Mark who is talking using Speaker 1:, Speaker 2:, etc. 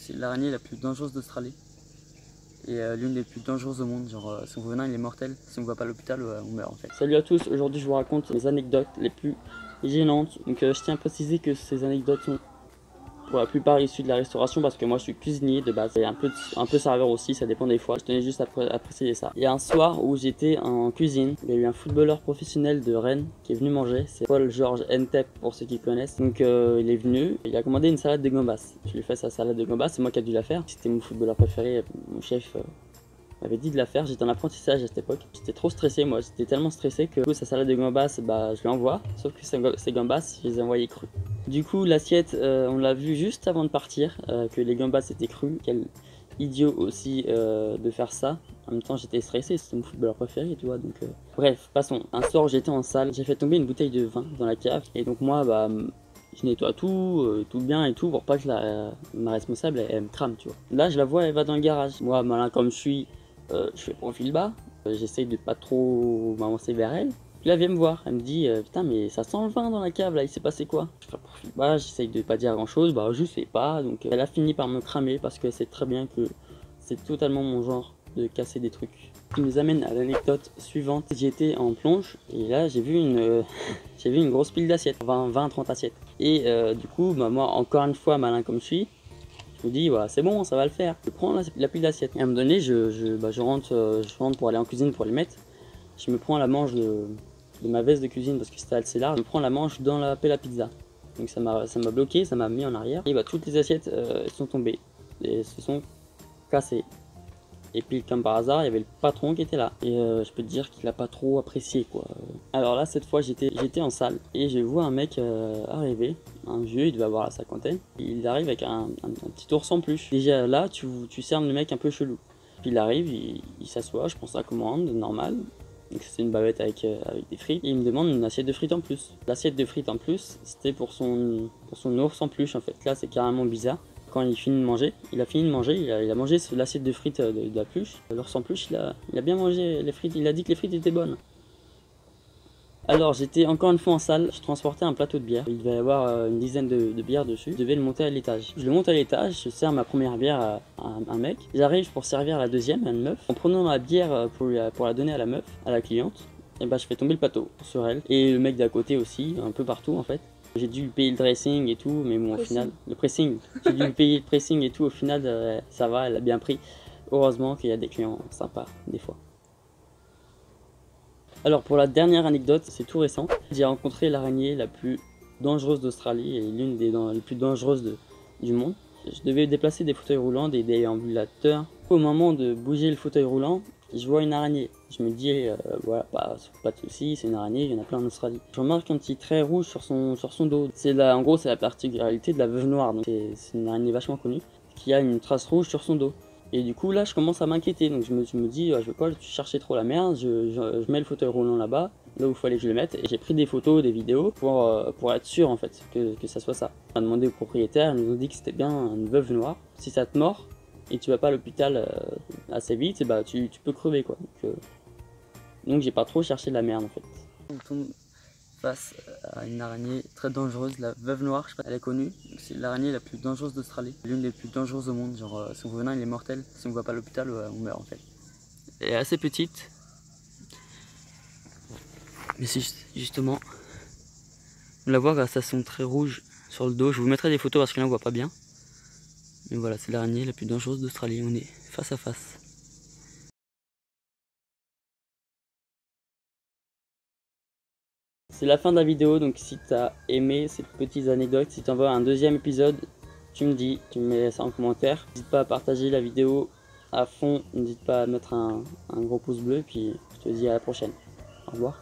Speaker 1: C'est l'araignée la plus dangereuse d'Australie. Et l'une des plus dangereuses au monde. Genre son venin il est mortel. Si on ne va pas à l'hôpital, on meurt en fait. Salut à tous, aujourd'hui je vous raconte mes anecdotes les plus gênantes. Donc je tiens à préciser que ces anecdotes sont pour la plupart issues de la restauration parce que moi je suis cuisinier de base et un peu serveur aussi, ça dépend des fois. Je tenais juste à préciser ça. Il y a un soir où j'étais en cuisine, il y a eu un footballeur professionnel de Rennes qui est venu manger, c'est Paul-Georges Ntep pour ceux qui connaissent. Donc il est venu, il a commandé une salade de gambas. Je lui ai fait sa salade de gambas, c'est moi qui ai dû la faire. C'était mon footballeur préféré, mon chef m'avait dit de la faire, j'étais en apprentissage à cette époque. J'étais trop stressé moi, j'étais tellement stressé que sa salade de gambas, je lui envoie, sauf que ces gambas, je les ai envoyées crues. Du coup l'assiette, on l'a vu juste avant de partir, que les gambas étaient crues. Quel idiot aussi de faire ça. En même temps j'étais stressé, c'était mon footballeur préféré tu vois, donc bref, passons. Un soir j'étais en salle, j'ai fait tomber une bouteille de vin dans la cave, et donc moi je nettoie tout, tout bien et tout, pour pas que ma responsable elle me crame tu vois. Là je la vois, elle va dans le garage. Moi malin comme je suis, je fais profil bas, j'essaye de pas trop m'avancer vers elle. Puis là elle vient me voir, elle me dit putain mais ça sent le vin dans la cave là, il s'est passé quoi? Je fais profil bas, j'essaye de pas dire grand chose, je sais pas. Donc elle a fini par me cramer parce qu'elle sait très bien que c'est totalement mon genre de casser des trucs. Ce qui nous amène à l'anecdote suivante. J'étais en plonge et là j'ai vu j'ai vu une grosse pile d'assiettes, 20-30 assiettes. Et du coup moi encore une fois malin comme je suis, je me dis ouais, c'est bon, ça va le faire. Je prends la pile d'assiettes. Et à un moment donné, je rentre pour aller en cuisine pour les mettre. Je me prends la manche de ma veste de cuisine parce que c'était assez large. Je me prends la manche dans la pelle à pizza. Donc ça m'a bloqué, ça m'a mis en arrière. Et toutes les assiettes sont tombées et se sont cassées. Et puis comme par hasard, il y avait le patron qui était là. Et je peux te dire qu'il a pas trop apprécié quoi. Alors là, cette fois, j'étais en salle et je vois un mec arriver. Un vieux, il devait avoir la cinquantaine. Il arrive avec un petit ours en peluche. Déjà là, tu cernes le mec un peu chelou. Puis il arrive, il s'assoit, je prends sa commande, normal. Donc c'est une bavette avec des frites. Et il me demande une assiette de frites en plus. L'assiette de frites en plus, c'était pour son ours en peluche en fait. Là, c'est carrément bizarre. Quand il finit de manger, il a mangé l'assiette de frites de la peluche. L'ours en peluche, il a bien mangé les frites, il a dit que les frites étaient bonnes. Alors j'étais encore une fois en salle, je transportais un plateau de bière. Il devait y avoir une dizaine de bières dessus. Je devais le monter à l'étage. Je le monte à l'étage, je sers ma première bière à un mec. J'arrive pour servir la deuxième à une meuf. En prenant ma bière pour la donner à la meuf, à la cliente, et je fais tomber le plateau sur elle. Et le mec d'à côté aussi, un peu partout en fait. J'ai dû payer le dressing et tout, mais bon, au final, le pressing, j'ai dû payer le pressing et tout, au final, ça va, elle a bien pris. Heureusement qu'il y a des clients sympas, des fois. Alors pour la dernière anecdote, c'est tout récent. J'ai rencontré l'araignée la plus dangereuse d'Australie et l'une des plus dangereuses du monde. Je devais déplacer des fauteuils roulants, des déambulateurs. Au moment de bouger le fauteuil roulant, je vois une araignée. Je me dis, voilà, pas de soucis, c'est une araignée, il y en a plein en Australie. Je remarque un petit trait rouge sur son dos. En gros, c'est la particularité de la veuve noire. C'est une araignée vachement connue qui a une trace rouge sur son dos. Et du coup là je commence à m'inquiéter, donc je me dis je veux pas chercher trop la merde, je mets le fauteuil roulant là-bas, là où il fallait que je le mette, et j'ai pris des photos, des vidéos pour être sûr en fait que ça soit ça. On a demandé au propriétaire, ils nous ont dit que c'était bien une veuve noire. Si ça te mord et tu vas pas à l'hôpital assez vite, tu peux crever quoi. Donc j'ai pas trop cherché de la merde en fait. On tombe face à une araignée très dangereuse, la veuve noire, je sais pas, elle est connue, c'est l'araignée la plus dangereuse d'Australie, l'une des plus dangereuses au monde, genre son venin il est mortel, si on ne va pas à l'hôpital on meurt en fait. Elle est assez petite, mais c'est justement, on la voit grâce à son trait rouge sur le dos, je vous mettrai des photos parce que là on voit pas bien, mais voilà, c'est l'araignée la plus dangereuse d'Australie, on est face à face. C'est la fin de la vidéo, donc si tu as aimé ces petites anecdotes, si tu en veux un deuxième épisode, tu me dis, tu me mets ça en commentaire. N'hésite pas à partager la vidéo à fond, n'hésite pas à mettre un gros pouce bleu, puis je te dis à la prochaine. Au revoir.